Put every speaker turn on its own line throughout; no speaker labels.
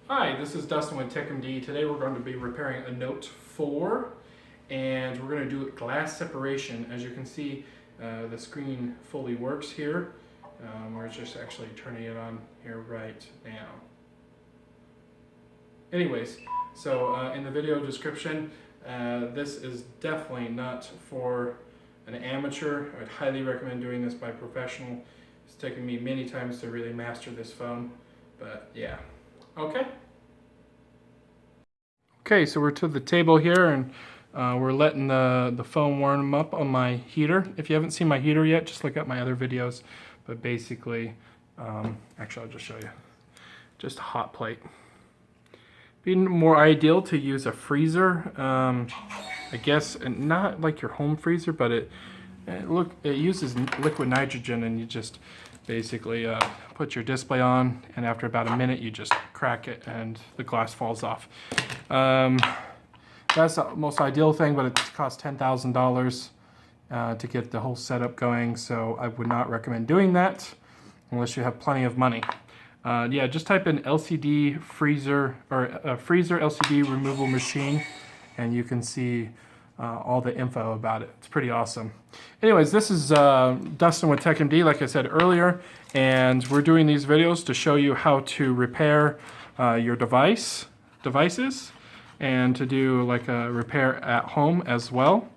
Hi, this is Dustin with TWPD. Today we're going to be repairing a Note 4 and we're going to do glass separation. As you can see, the screen fully works here. We're just actually turning it on here right now. Anyways, so in the video description, this is definitely not for an amateur. I'd highly recommend doing this by a professional. It's taken me many times to really master this phone, but yeah. Okay. Okay, so we're to the table here and we're letting the foam warm up on my heater. If you haven't seen my heater yet, just look at my other videos. But basically, actually I'll just show you. Just a hot plate. Be more ideal to use a freezer. I guess not like your home freezer, but it uses liquid nitrogen, and you just basically put your display on, and after about a minute you just crack it and the glass falls off. That's the most ideal thing, but it costs $10,000 to get the whole setup going, so I would not recommend doing that unless you have plenty of money. Yeah, just type in LCD freezer or freezer LCD removal machine, and you can see all the info about it. It's pretty awesome. Anyways, this is Dustin with TechMD, like I said earlier, and we're doing these videos to show you how to repair your devices, and to do like a repair at home as well.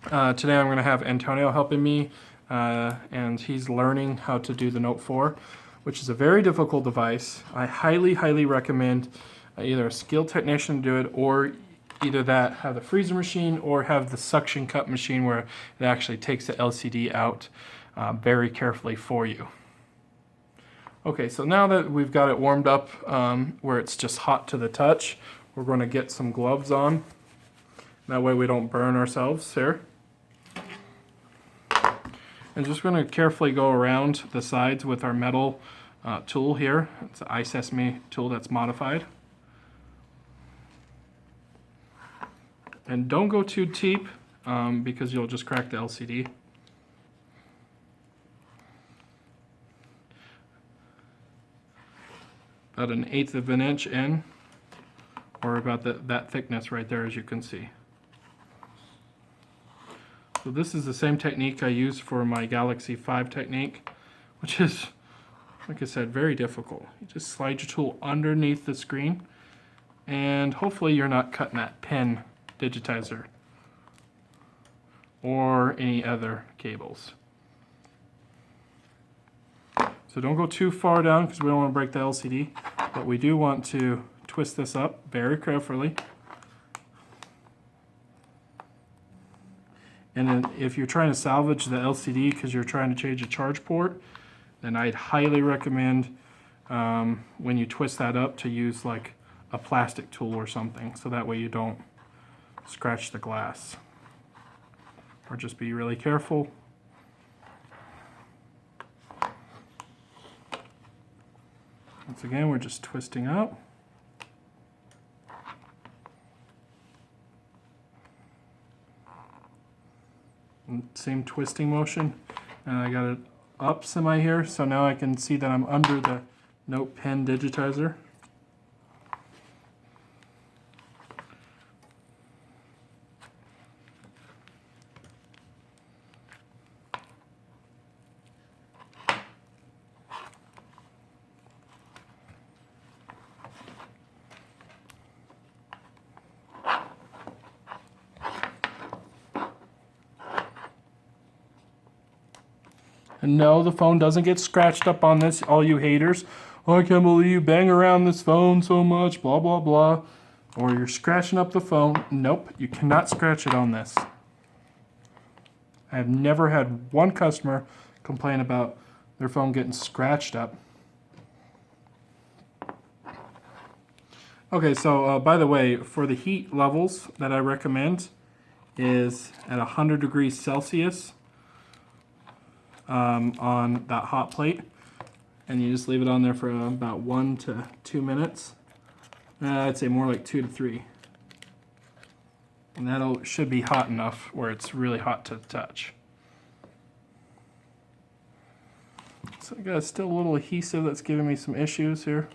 Today I'm going to have Antonio helping me, and he's learning how to do the Note 4, which is a very difficult device. I highly recommend either a skilled technician do it, or either that, have the freezer machine, or have the suction cup machine where it actually takes the LCD out very carefully for you. Okay, so now that we've got it warmed up where it's just hot to the touch, we're going to get some gloves on. That way we don't burn ourselves here. And just going to carefully go around the sides with our metal tool here. It's an iSesame tool that's modified. And don't go too deep because you'll just crack the LCD. About 1/8 of an inch in, or about that thickness right there, as you can see. So this is the same technique I use for my Galaxy 5 technique, which is, like I said, very difficult. You just slide your tool underneath the screen, and hopefully you're not cutting that pin digitizer or any other cables. So don't go too far down because we don't want to break the LCD, but we do want to twist this up very carefully. And then if you're trying to salvage the LCD because you're trying to change a charge port, then I'd highly recommend when you twist that up to use like a plastic tool or something, so that way you don't scratch the glass. Or just be really careful. Once again, we're just twisting up. Same twisting motion, and I got it up semi here, so now I can see that I'm under the Note pen digitizer. And no, the phone doesn't get scratched up on this, all you haters. Oh, I can't believe you bang around this phone so much, blah, blah, blah. Or you're scratching up the phone. Nope, you cannot scratch it on this. I have never had one customer complain about their phone getting scratched up. Okay, so by the way, for the heat levels that I recommend is at 100 degrees Celsius. On that hot plate, and you just leave it on there for about 1 to 2 minutes. I'd say more like 2 to 3, and that should be hot enough where it's really hot to the touch. So I got still a little adhesive that's giving me some issues here.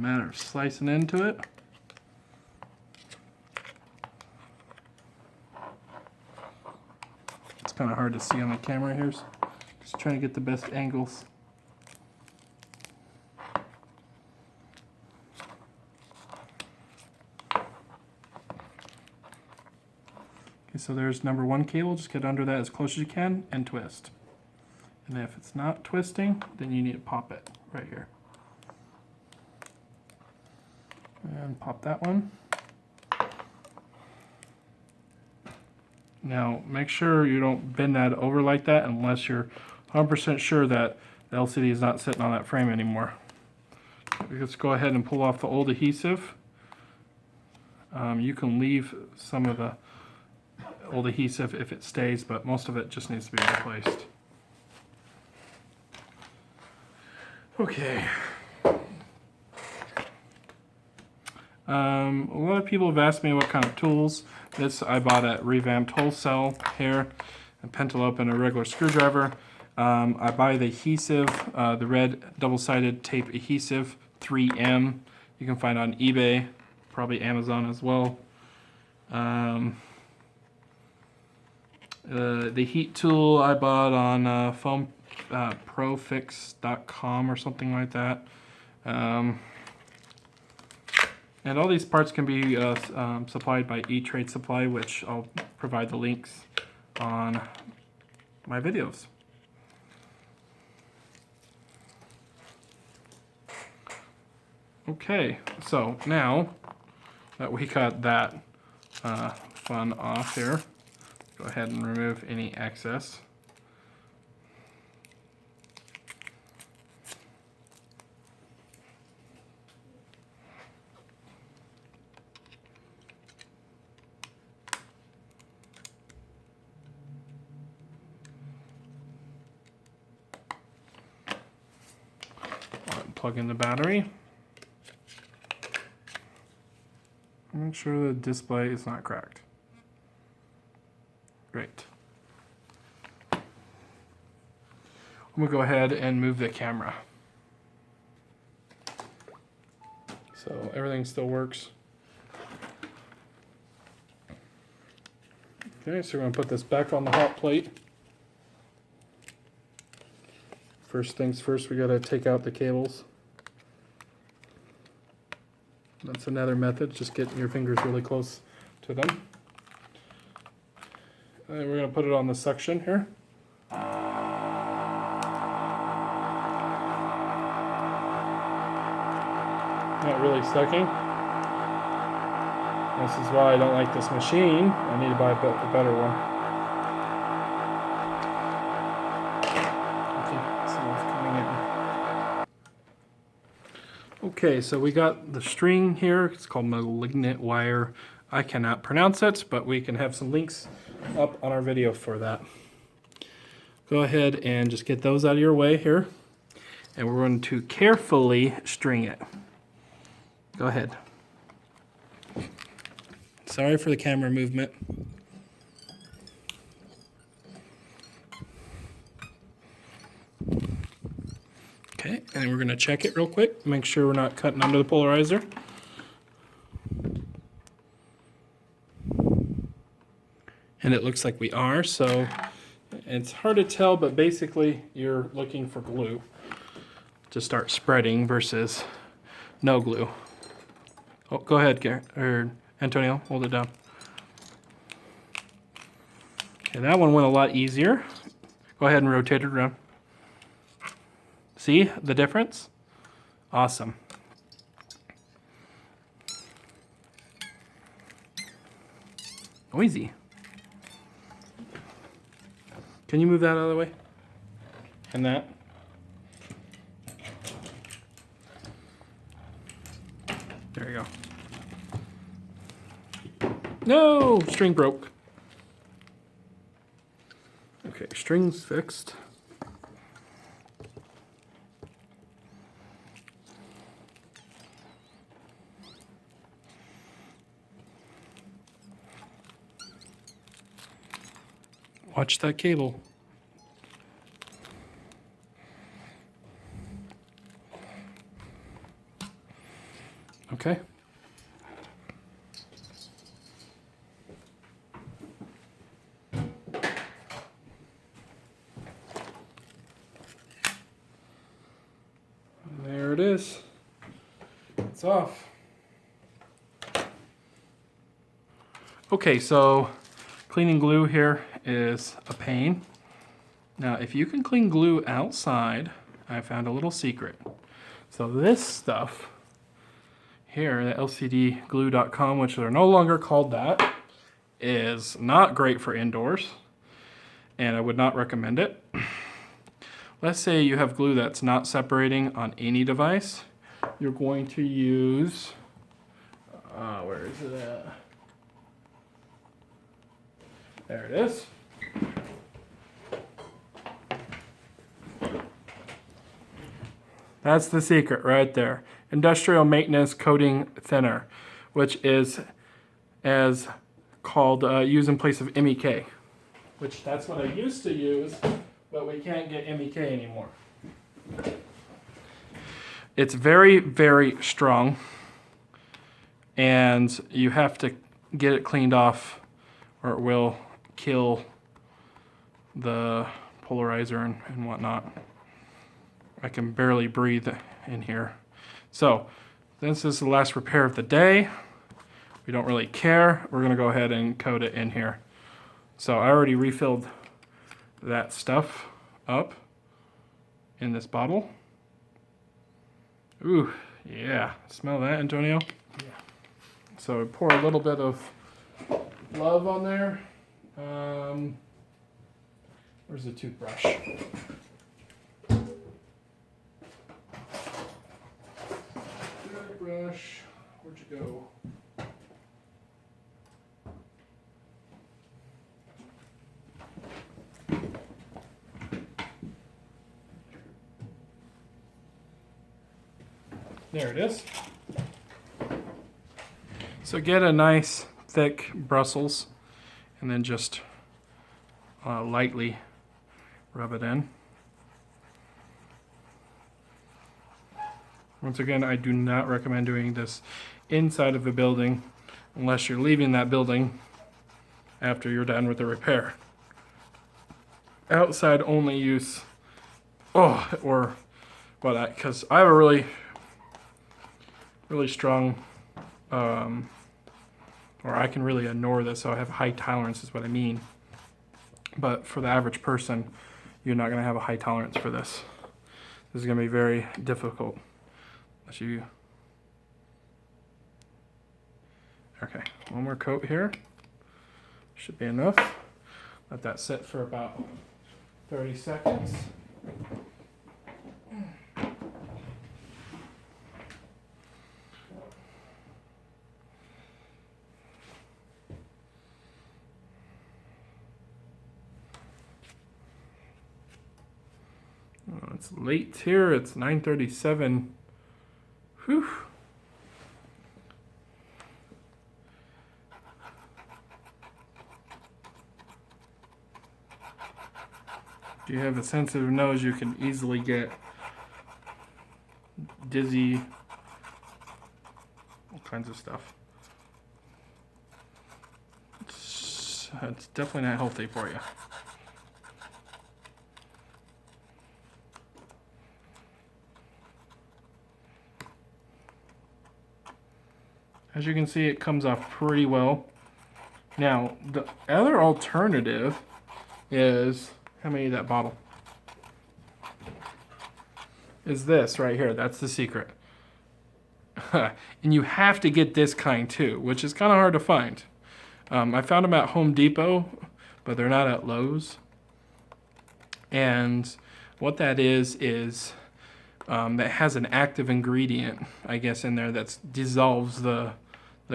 matter of slicing into it. It's kind of hard to see on the camera here, so just trying to get the best angles. Okay, so there's number 1 cable. Just get under that as close as you can and twist. And if it's not twisting, then you need to pop it right here. And pop that one. Now, make sure you don't bend that over like that unless you're 100% sure that the LCD is not sitting on that frame anymore. Let's go ahead and pull off the old adhesive. You can leave some of the old adhesive if it stays, but most of it just needs to be replaced. Okay. A lot of people have asked me what kind of tools. This I bought at Revamped Wholesale here, a pentalope and a regular screwdriver. I buy the adhesive, the red double-sided tape adhesive, 3M. You can find on eBay, probably Amazon as well. The heat tool I bought on foamprofix.com or something like that. And all these parts can be supplied by E-Trade Supply, which I'll provide the links on my videos. Okay, so now that we got that fun off here, go ahead and remove any excess. Plug in the battery. Make sure the display is not cracked. Great. I'm gonna go ahead and move the camera. So everything still works. Okay, so we're gonna put this back on the hot plate. First things first, we gotta take out the cables. That's another method, just getting your fingers really close to them. And we're going to put it on the suction here. Not really sucking. This is why I don't like this machine. I need to buy a better one. Okay, so it's coming in. Okay, so we got the string here. It's called malignant wire. I cannot pronounce it, but we can have some links up on our video for that. Go ahead and just get those out of your way here. And we're going to carefully string it. Go ahead. Sorry for the camera movement. Okay, and we're going to check it real quick, make sure we're not cutting under the polarizer. And it looks like we are, so it's hard to tell, but basically you're looking for glue to start spreading versus no glue. Oh, go ahead, Antonio, hold it down. Okay, that one went a lot easier. Go ahead and rotate it around. See the difference? Awesome. Noisy. Can you move that out of the way? And that? There you go. No! String broke. Okay, string's fixed. Watch that cable. Okay. There it is. It's off. Okay, so cleaning glue here is a pain. Now, if you can clean glue outside, I found a little secret. So this stuff here, the LCDglue.com, which they're no longer called that, is not great for indoors, and I would not recommend it. Let's say you have glue that's not separating on any device. You're going to use, where is it at? There it is. That's the secret right there. Industrial maintenance coating thinner, which is as called used in place of MEK, which that's what I used to use, but we can't get MEK anymore. It's very, very strong, and you have to get it cleaned off or it will kill the polarizer and whatnot. I can barely breathe in here. So this is the last repair of the day. We don't really care. We're gonna go ahead and coat it in here. So I already refilled that stuff up in this bottle. Ooh, yeah. Smell that, Antonio? Yeah. So pour a little bit of love on there. Where's the toothbrush? Toothbrush, where'd you go? There it is. So get a nice thick Brussels and then just lightly rub it in. Once again, I do not recommend doing this inside of a building unless you're leaving that building after you're done with the repair. Outside only use, or what, because I have a really strong, or I can really ignore this, so I have high tolerance is what I mean. But for the average person, you're not going to have a high tolerance for this. This is going to be very difficult. Okay, one more coat here. Should be enough. Let that sit for about 30 seconds. Oh, it's late here. It's 9:37. Whew. If you have a sensitive nose, you can easily get dizzy, all kinds of stuff. It's definitely not healthy for you. As you can see, it comes off pretty well. Now, the other alternative is, how many of that bottle? Is this right here. That's the secret. And you have to get this kind too, which is kind of hard to find. I found them at Home Depot, but they're not at Lowe's. And what that is that has an active ingredient, I guess, in there that dissolves the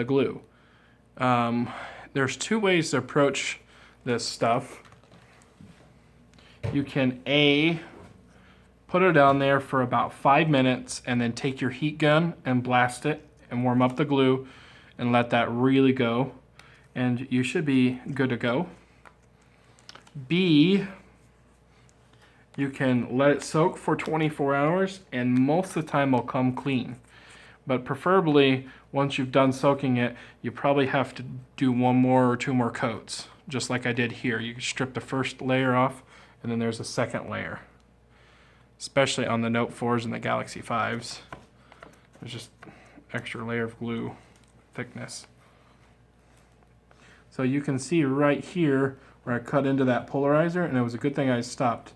glue. There's two ways to approach this stuff. You can put it on there for about 5 minutes and then take your heat gun and blast it and warm up the glue and let that really go, and you should be good to go. B, you can let it soak for 24 hours and most of the time it'll come clean. But preferably, once you've done soaking it, you probably have to do one more or two more coats, just like I did here. You strip the first layer off, and then there's a second layer. Especially on the Note 4s and the Galaxy 5s. There's just extra layer of glue thickness. So you can see right here where I cut into that polarizer, and it was a good thing I stopped.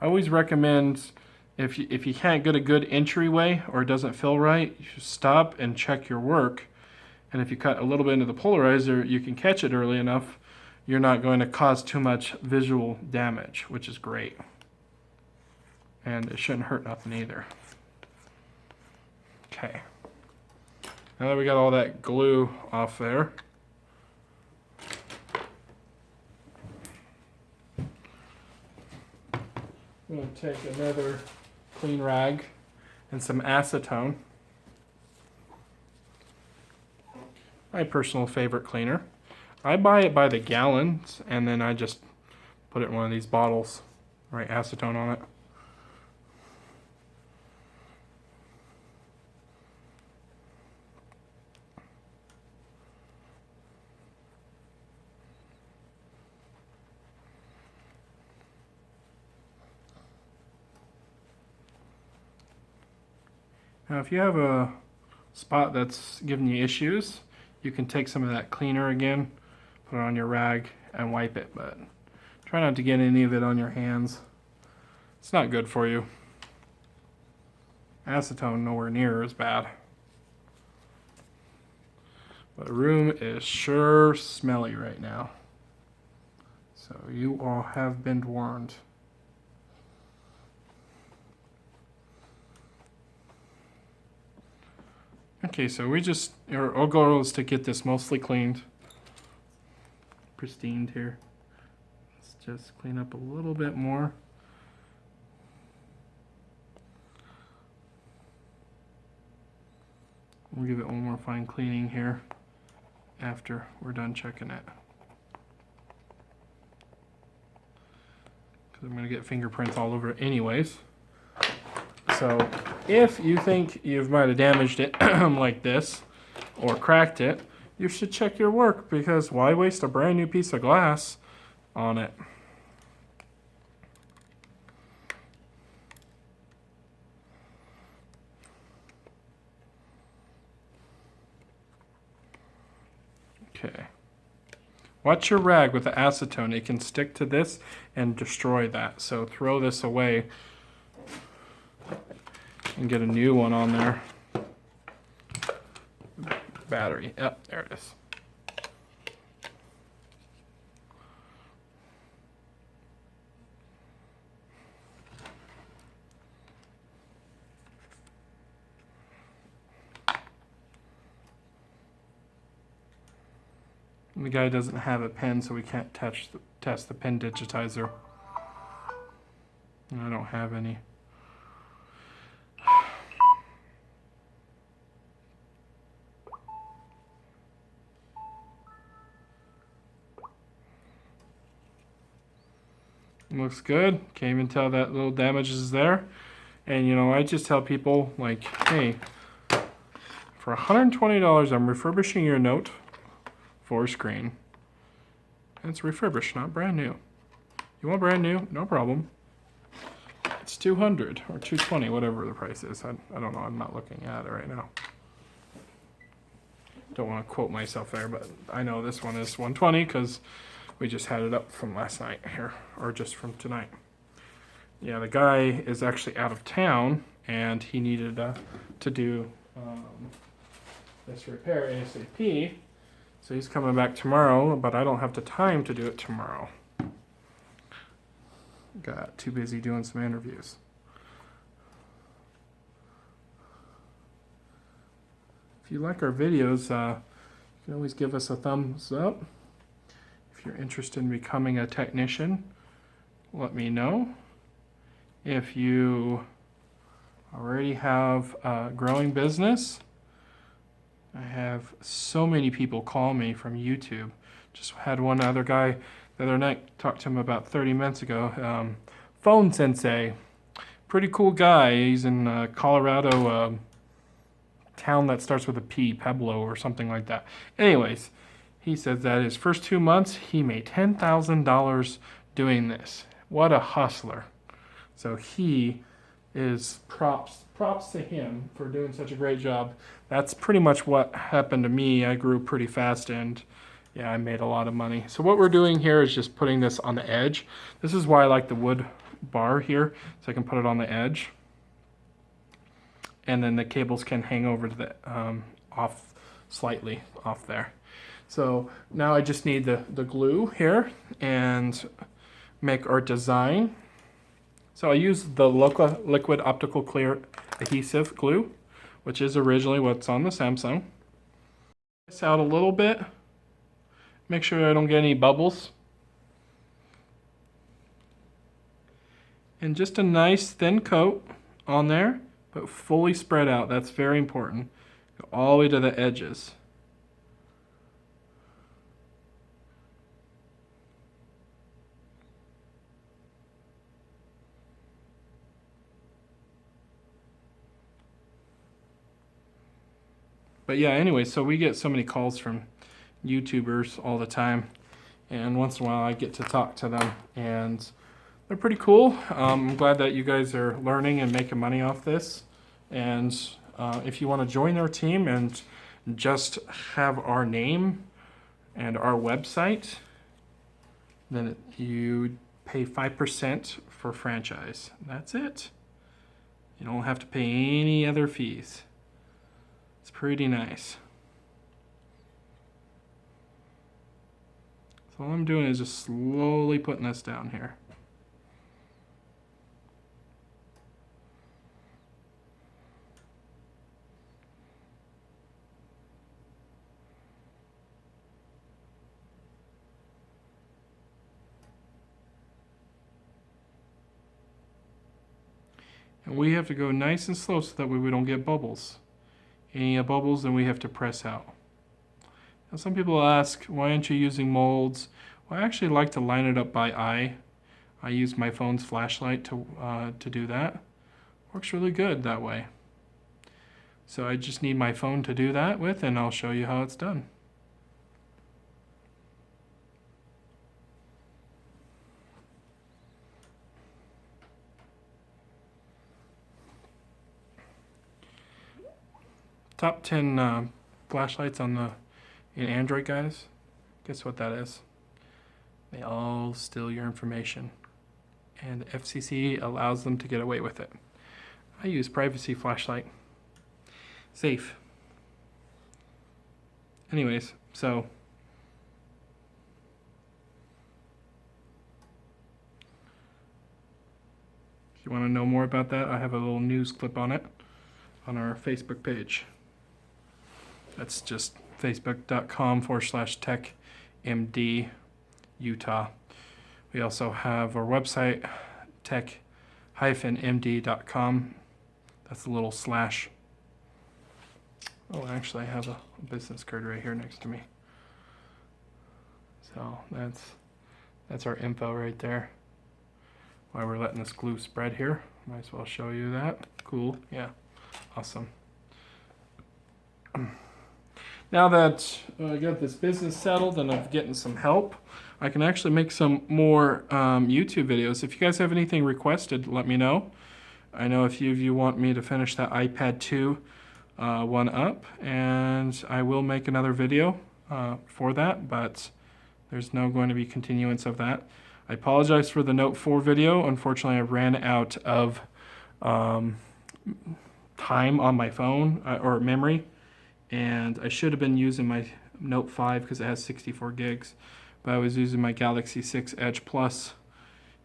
I always recommend, if you can't get a good entryway or it doesn't feel right, you should stop and check your work. And if you cut a little bit into the polarizer, you can catch it early enough, you're not going to cause too much visual damage, which is great. And it shouldn't hurt nothing either. Okay. Now that we got all that glue off there, I'm going to take another clean rag and some acetone. My personal favorite cleaner. I buy it by the gallons, and then I just put it in one of these bottles, write acetone on it. Now if you have a spot that's giving you issues, you can take some of that cleaner again, put it on your rag and wipe it, but try not to get any of it on your hands. It's not good for you. Acetone nowhere near as bad. But the room is sure smelly right now. So you all have been warned. Okay, so our goal is to get this mostly cleaned. Pristined here. Let's just clean up a little bit more. We'll give it one more fine cleaning here after we're done checking it. Because I'm going to get fingerprints all over it anyways. So if you think you might have damaged it like this or cracked it, you should check your work, because why waste a brand new piece of glass on it? Okay. Watch your rag with the acetone. It can stick to this and destroy that. So throw this away and get a new one on there. Battery. Yep, there it is. And the guy doesn't have a pen, so we can't test the pen digitizer. And I don't have any. Looks good. Can't even tell that little damage is there. And you know, I just tell people, like, hey, for $120, I'm refurbishing your Note 4 screen. And it's refurbished, not brand new. You want brand new? No problem. It's $200 or $220, whatever the price is. I don't know. I'm not looking at it right now. Don't want to quote myself there, but I know this one is $120 because we just had it up from last night here, or just from tonight. Yeah, the guy is actually out of town, and he needed to do this repair ASAP. So he's coming back tomorrow, but I don't have the time to do it tomorrow. Got too busy doing some interviews. If you like our videos, you can always give us a thumbs up. If you're interested in becoming a technician, let me know. If you already have a growing business, I have so many people call me from YouTube. Just had one other guy the other night, talked to him about 30 minutes ago. Phone Sensei, pretty cool guy. He's in Colorado, town that starts with a P, Pueblo or something like that. Anyways, he says that his first 2 months, he made $10,000 doing this. What a hustler. So he is props to him for doing such a great job. That's pretty much what happened to me. I grew pretty fast and yeah, I made a lot of money. So what we're doing here is just putting this on the edge. This is why I like the wood bar here, so I can put it on the edge. And then the cables can hang over to the slightly off there. So now I just need the glue here and make our design. So I use the liquid optical clear adhesive glue, which is originally what's on the Samsung. This out a little bit. Make sure I don't get any bubbles. And just a nice thin coat on there, but fully spread out. That's very important. Go all the way to the edges. But yeah, anyway, so we get so many calls from YouTubers all the time, and once in a while I get to talk to them, and they're pretty cool. I'm glad that you guys are learning and making money off this, and if you want to join our team and just have our name and our website, then you pay 5% for franchise. That's it. You don't have to pay any other fees. It's pretty nice. So all I'm doing is just slowly putting this down here. And we have to go nice and slow so that way we don't get bubbles. Any bubbles, then we have to press out. Now some people ask, why aren't you using molds? Well, I actually like to line it up by eye. I use my phone's flashlight to do that. Works really good that way. So I just need my phone to do that with, and I'll show you how it's done. Top 10 flashlights in Android, guys. Guess what that is? They all steal your information, and the FCC allows them to get away with it. I use privacy flashlight. Safe. Anyways, so if you want to know more about that, I have a little news clip on it on our Facebook page. That's just facebook.com/techmd Utah. We also have our website, tech-md.com. That's a little slash. Oh, actually, I have a business card right here next to me. So that's our info right there. While we're letting this glue spread here, might as well show you that. Cool, yeah, awesome. Now that I got this business settled and I'm getting some help, I can actually make some more YouTube videos. If you guys have anything requested, let me know. I know a few of you want me to finish that iPad 2 one up, and I will make another video for that, but there's no going to be continuance of that. I apologize for the Note 4 video. Unfortunately, I ran out of time on my phone or memory, and I should have been using my Note 5 because it has 64 gigs, but I was using my Galaxy 6 Edge Plus,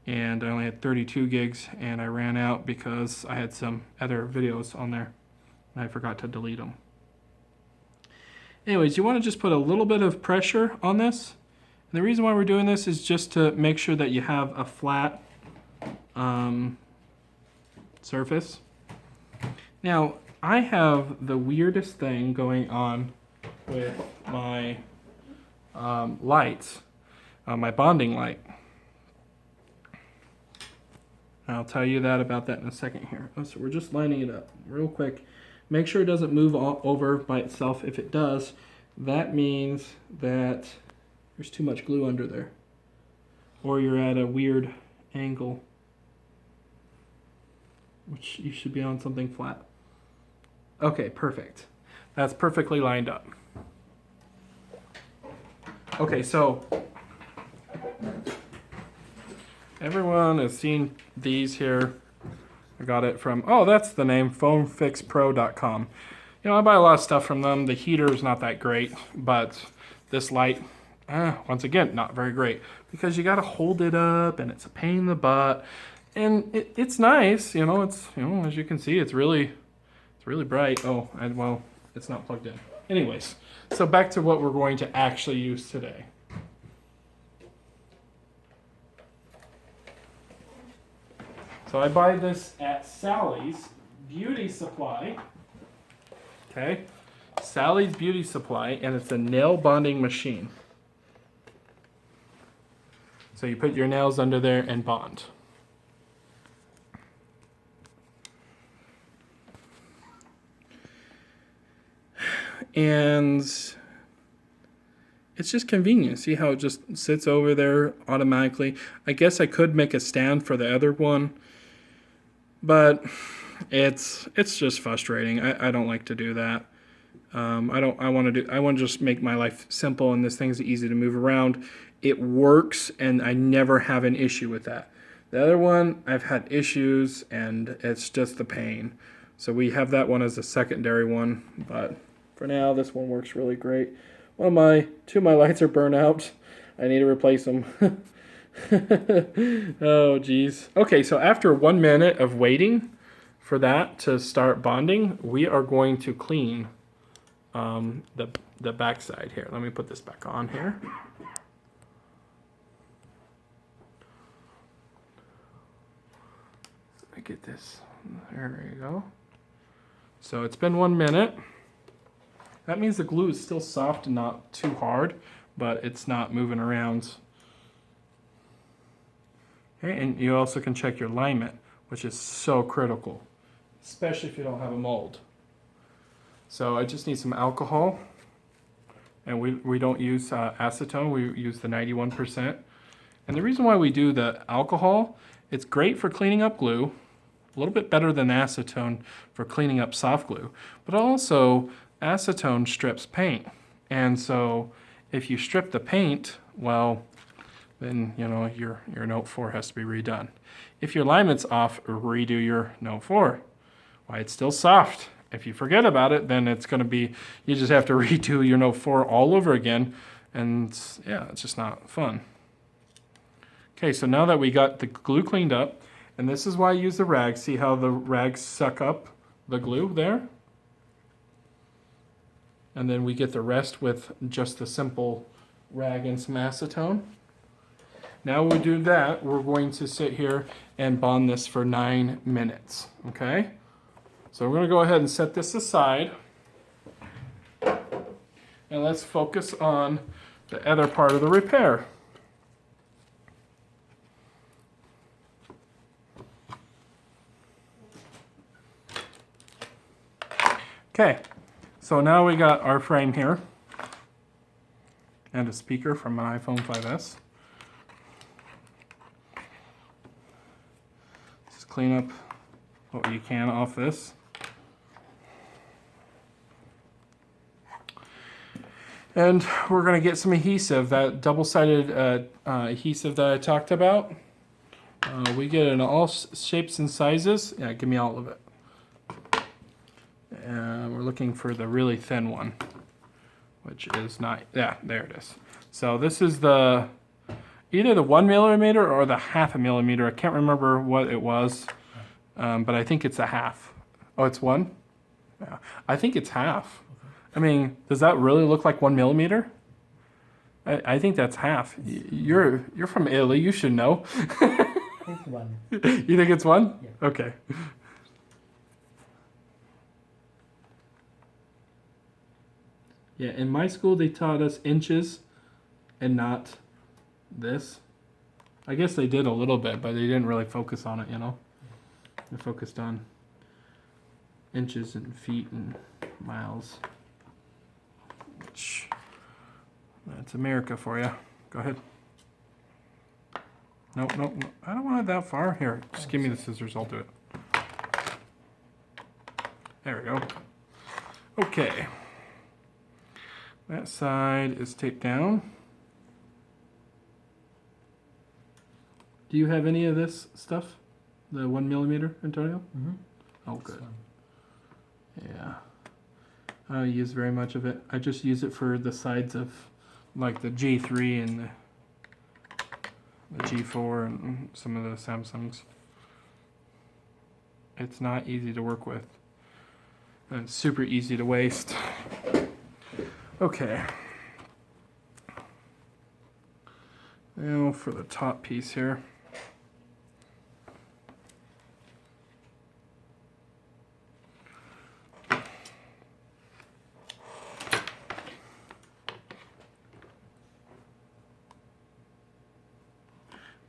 and I only had 32 gigs, and I ran out because I had some other videos on there, and I forgot to delete them. Anyways, you want to just put a little bit of pressure on this. And the reason why we're doing this is just to make sure that you have a flat surface. Now, I have the weirdest thing going on with my lights, my bonding light. I'll tell you about that in a second here. So we're just lining it up real quick. Make sure it doesn't move all over by itself. If it does, that means that there's too much glue under there, or you're at a weird angle, which you should be on something flat. Okay, perfect. That's perfectly lined up. Okay, so everyone has seen these here. I got it from, oh, that's the name, foamfixpro.com. You know, I buy a lot of stuff from them. The heater is not that great, but this light, once again, not very great, because you got to hold it up, and it's a pain in the butt. And it's nice, you know. It's, you know, as you can see, it's really bright. Oh, and well, it's not plugged in. Anyways, so back to what we're going to actually use today. So I buy this at Sally's Beauty Supply. Okay, Sally's Beauty Supply, and it's a nail bonding machine. So you put your nails under there and bond. And it's just convenient. See how it just sits over there automatically? I guess I could make a stand for the other one, but it's just frustrating. I don't like to do that. I want to just make my life simple, and this thing's easy to move around. It works, and I never have an issue with that. The other one, I've had issues, and it's just the pain. So we have that one as a secondary one, but for now, this one works really great. Two of my lights are burnt out. I need to replace them. Oh, geez. Okay, so after 1 minute of waiting for that to start bonding, we are going to clean the back side here. Let me put this back on here. Let me get this. There we go. So it's been 1 minute. That means the glue is still soft and not too hard, but it's not moving around. Okay, and you also can check your alignment, which is so critical, especially if you don't have a mold. So I just need some alcohol, and we don't use acetone, we use the 91%. And the reason why we do the alcohol, it's great for cleaning up glue, a little bit better than acetone for cleaning up soft glue, but also acetone strips paint. And so if you strip the paint, well, then you know your note 4 has to be redone. If your alignment's off, redo your note 4. Why, it's still soft. If you forget about it, then it's going to be, you just have to redo your note 4 all over again, and yeah, it's just not fun. Okay, so now that we got the glue cleaned up, and this is why I use the rags. See how the rags suck up the glue there? And then we get the rest with just the simple rag and some acetone. Now we do that, we're going to sit here and bond this for 9 minutes, okay? So we're gonna go ahead and set this aside. And let's focus on the other part of the repair. Okay, so now we got our frame here and a speaker from my iPhone 5S. Just clean up what you can off this. And we're going to get some adhesive, that double-sided adhesive that I talked about. We get it in all shapes and sizes. Yeah, give me all of it. We're looking for the really thin one, which is not, yeah, there it is. So this is the, either the 1 millimeter or the 0.5 millimeter. I can't remember what it was, but I think it's a half. Oh, it's 1? Yeah, I think it's half. I mean, does that really look like 1 millimeter? I think that's half. You're from Italy, you should know.
It's 1.
You think it's 1?
Yeah.
Okay. Yeah, in my school they taught us inches and not this. I guess they did a little bit, but they didn't really focus on it, you know? They focused on inches and feet and miles. Which, that's America for you. Go ahead. Nope, nope, nope. I don't want it that far. Here, just give me the scissors. I'll do it. There we go. Okay. That side is taped down. Do you have any of this stuff? The 1mm, Antonio?
Mm-hmm.
Oh, good. Yeah. I don't use very much of it. I just use it for the sides of like the G3 and the G4 and some of the Samsungs. It's not easy to work with. And it's super easy to waste. Okay. Now for the top piece here.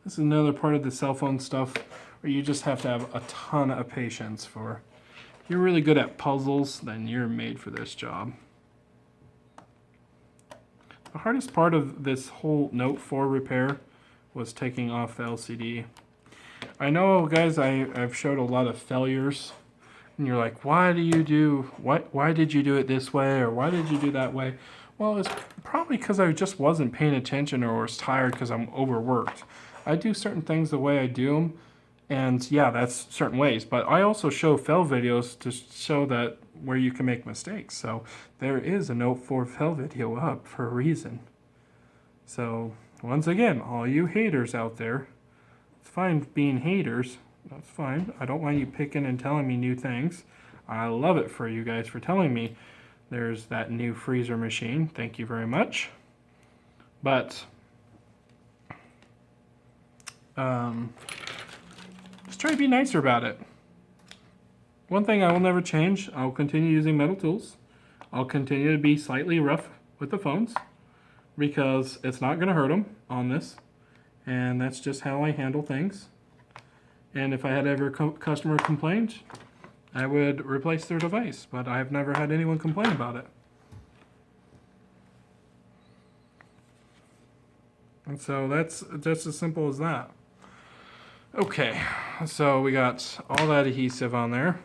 This is another part of the cell phone stuff where you just have to have a ton of patience for. If you're really good at puzzles, then you're made for this job. The hardest part of this whole Note 4 repair was taking off the LCD. I know, guys, I've showed a lot of failures, and you're like, why did you do it this way, or why did you do that way? Well, it's probably because I just wasn't paying attention or was tired because I'm overworked. I do certain things the way I do them, and yeah, that's certain ways. But I also show fail videos to show that where you can make mistakes. So there is a Note 4 fail video up for a reason. So once again, all you haters out there, it's fine being haters. That's fine. I don't want you picking and telling me new things. I love it for you guys for telling me there's that new freezer machine. Thank you very much. But just try to be nicer about it. One thing I will never change, I'll continue using metal tools. I'll continue to be slightly rough with the phones because it's not going to hurt them on this. And that's just how I handle things. And if I had ever customer complained, I would replace their device. But I've never had anyone complain about it. And so that's just as simple as that. Okay, so we got all that adhesive on there.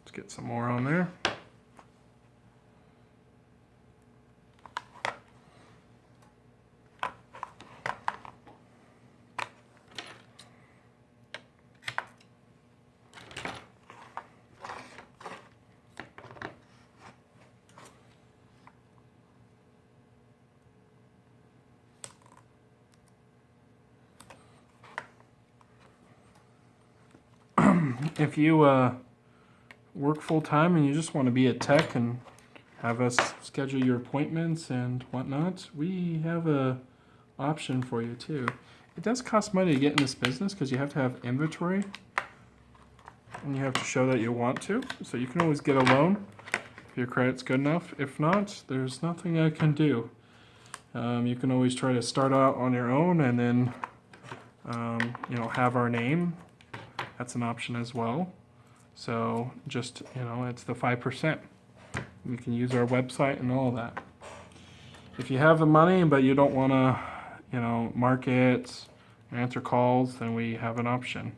Let's get some more on there. If you work full-time and you just want to be a tech and have us schedule your appointments and whatnot, we have a option for you too. It does cost money to get in this business because you have to have inventory and you have to show that you want to. So you can always get a loan if your credit's good enough. If not, there's nothing I can do. You can always try to start out on your own and then have our name. That's an option as well. So just, it's the 5%. You can use our website and all that. If you have the money but you don't want to, market, answer calls, then we have an option.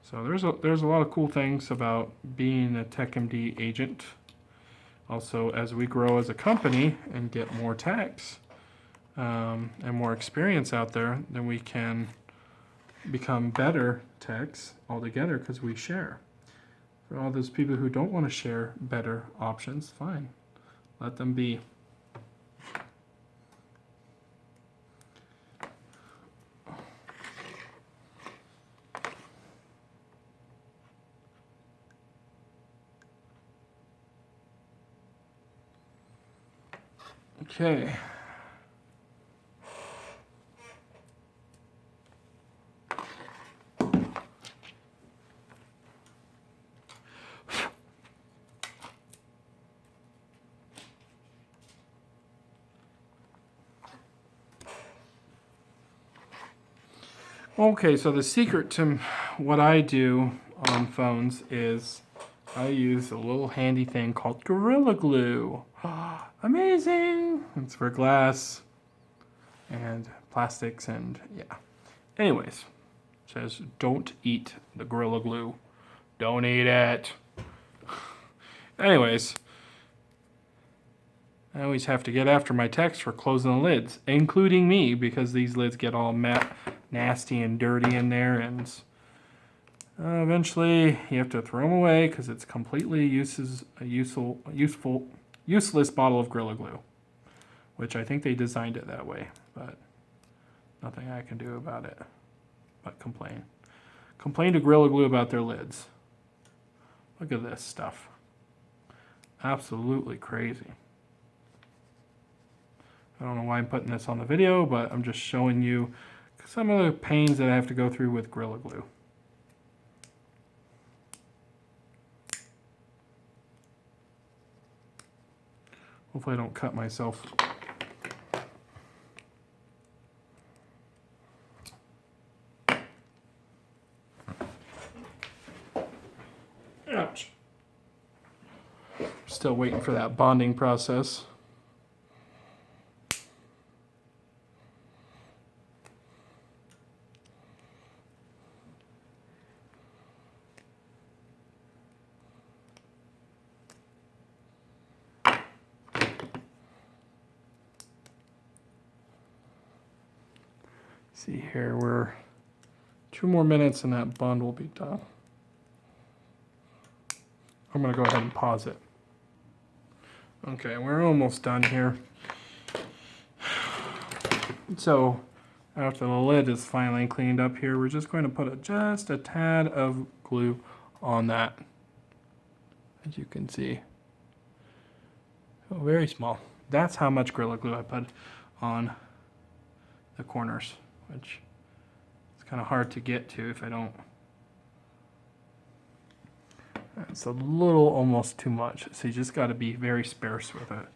So there's a lot of cool things about being a TechMD agent. Also, as we grow as a company and get more techs and more experience out there, then we can become better techs altogether because we share. For all those people who don't want to share better options, fine. Let them be. Okay. Okay, so the secret to what I do on phones is I use a little handy thing called Gorilla Glue. Amazing! It's for glass and plastics and yeah. Anyways, it says don't eat the Gorilla Glue. Don't eat it. Anyways, I always have to get after my techs for closing the lids, including me, because these lids get all nasty and dirty in there, and eventually you have to throw them away because it's completely useless bottle of Gorilla Glue, which I think they designed it that way, but nothing I can do about it but complain. Complain to Gorilla Glue about their lids. Look at this stuff. Absolutely crazy. I don't know why I'm putting this on the video, but I'm just showing you some of the pains that I have to go through with Gorilla Glue. Hopefully I don't cut myself. Ouch. Still waiting for that bonding process. See here, we're 2 more minutes and that bond will be done. I'm gonna go ahead and pause it. Okay, we're almost done here. So after the lid is finally cleaned up here, we're just going to put just a tad of glue on that. As you can see. Oh, very small. That's how much Gorilla Glue I put on the corners, which is kind of hard to get to if I don't. It's a little almost too much, so you just got to be very sparse with it.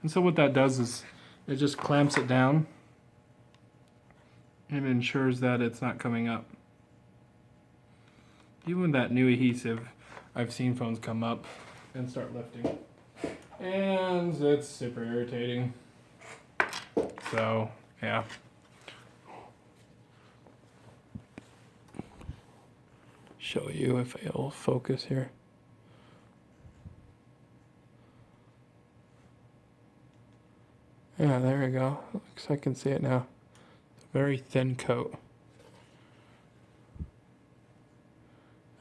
And so what that does is it just clamps it down and it ensures that it's not coming up. Even with that new adhesive, I've seen phones come up and start lifting. And it's super irritating. So, yeah. Show you if it'll focus here. Yeah, there we go. Looks like I can see it now. It's a very thin coat.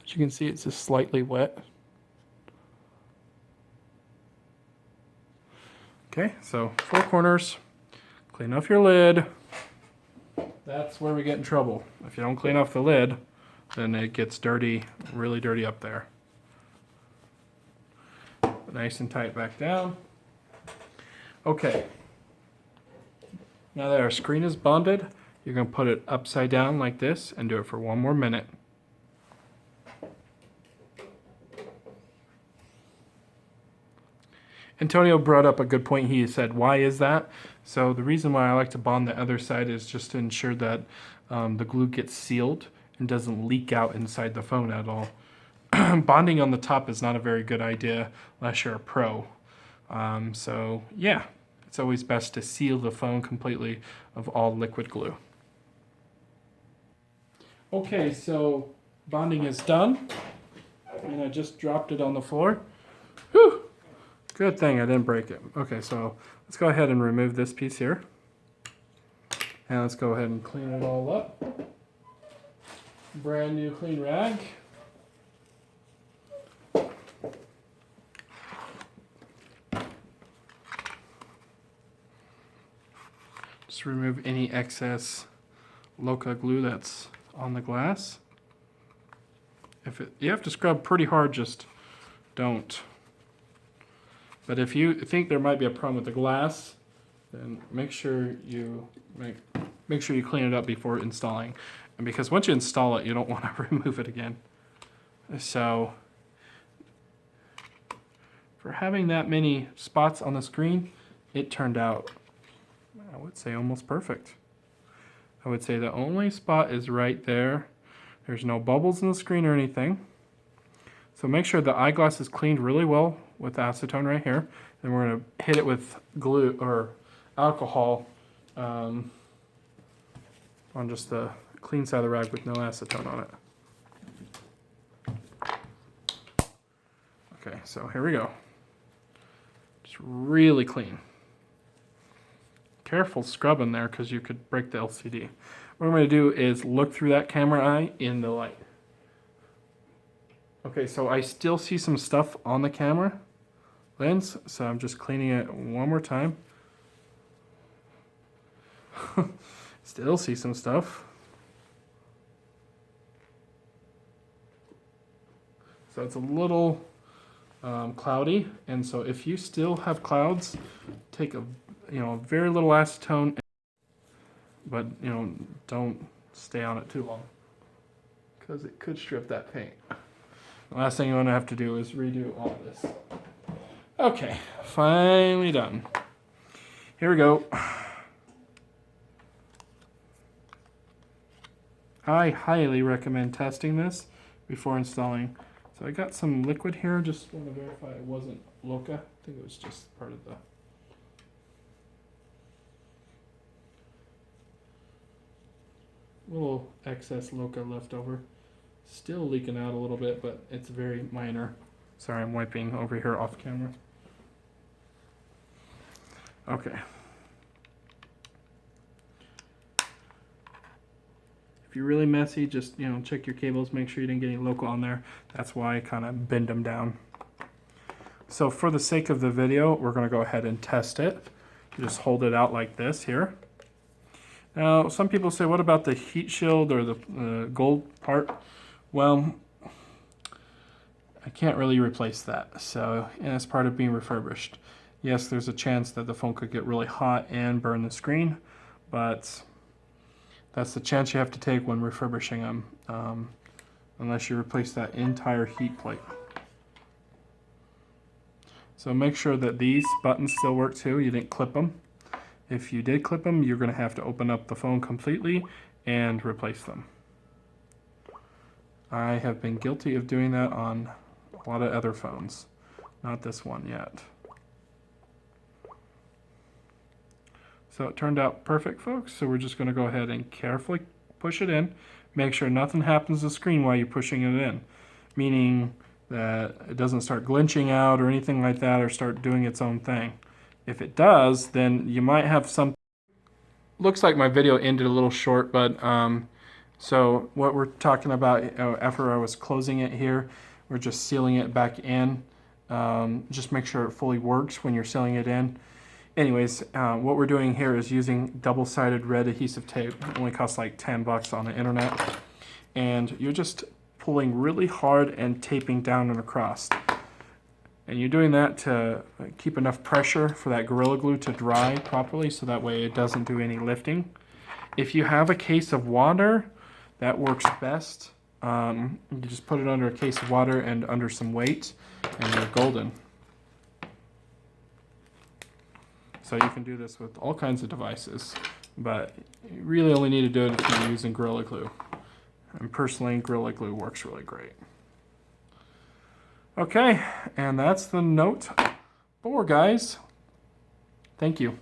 As you can see, it's just slightly wet. Okay, so 4 corners. Clean off your lid. That's where we get in trouble. If you don't clean off the lid, then it gets dirty, really dirty up there. Nice and tight back down. Okay. Now that our screen is bonded, you're going to put it upside down like this and do it for 1 more minute. Antonio brought up a good point. He said, why is that? So the reason why I like to bond the other side is just to ensure that the glue gets sealed and doesn't leak out inside the phone at all. Bonding on the top is not a very good idea unless you're a pro. So yeah, it's always best to seal the phone completely of all liquid glue. Okay, so bonding is done. And I just dropped it on the floor. Whew. Good thing I didn't break it. Okay, so let's go ahead and remove this piece here. And let's go ahead and clean it all up. Brand new clean rag. Just remove any excess Loca glue that's on the glass. You have to scrub pretty hard, just don't. But if you think there might be a problem with the glass, then make sure you clean it up before installing. And because once you install it, you don't want to remove it again. So for having that many spots on the screen, it turned out, I would say, almost perfect. I would say the only spot is right there. There's no bubbles in the screen or anything. So make sure the eyeglass is cleaned really well with acetone right here. Then we're going to hit it with glue or alcohol on just the clean side of the rag with no acetone on it. Okay, so here we go. Just really clean. Careful scrubbing there because you could break the LCD. What I'm going to do is look through that camera eye in the light. Okay, so I still see some stuff on the camera lens, so I'm just cleaning it one more time. Still see some stuff. So it's a little cloudy, and so if you still have clouds, take a very little acetone, but don't stay on it too long because it could strip that paint. The last thing you want to have to do is redo all of this. Okay, finally done. Here we go. I highly recommend testing this before installing. So I got some liquid here, just want to verify it wasn't Loca. I think it was just part of the little excess Loca left over. Still leaking out a little bit, but it's very minor. Sorry, I'm wiping over here off camera. Okay. If you're really messy, just check your cables, make sure you didn't get any Loca on there. That's why I kind of bend them down. So for the sake of the video, we're going to go ahead and test it. You just hold it out like this here. Now, some people say, what about the heat shield or the gold part? Well, I can't really replace that. So, and as part of being refurbished. Yes, there's a chance that the phone could get really hot and burn the screen, but that's the chance you have to take when refurbishing them, unless you replace that entire heat plate. So make sure that these buttons still work too. You didn't clip them. If you did clip them, you're going to have to open up the phone completely and replace them. I have been guilty of doing that on a lot of other phones. Not this one yet. So it turned out perfect, folks. So we're just going to go ahead and carefully push it in. Make sure nothing happens to the screen while you're pushing it in. Meaning that it doesn't start glitching out or anything like that or start doing its own thing. If it does, then you might have some... Looks like my video ended a little short, but so what we're talking about after I was closing it here, we're just sealing it back in. Just make sure it fully works when you're sealing it in. Anyways, what we're doing here is using double-sided red adhesive tape. It only costs like 10 bucks on the internet. And you're just pulling really hard and taping down and across. And you're doing that to keep enough pressure for that Gorilla Glue to dry properly so that way it doesn't do any lifting. If you have a case of water, that works best. You just put it under a case of water and under some weight and you're golden. So you can do this with all kinds of devices, but you really only need to do it if you're using Gorilla Glue. And personally, Gorilla Glue works really great. Okay, and that's the Note 4, guys. Thank you.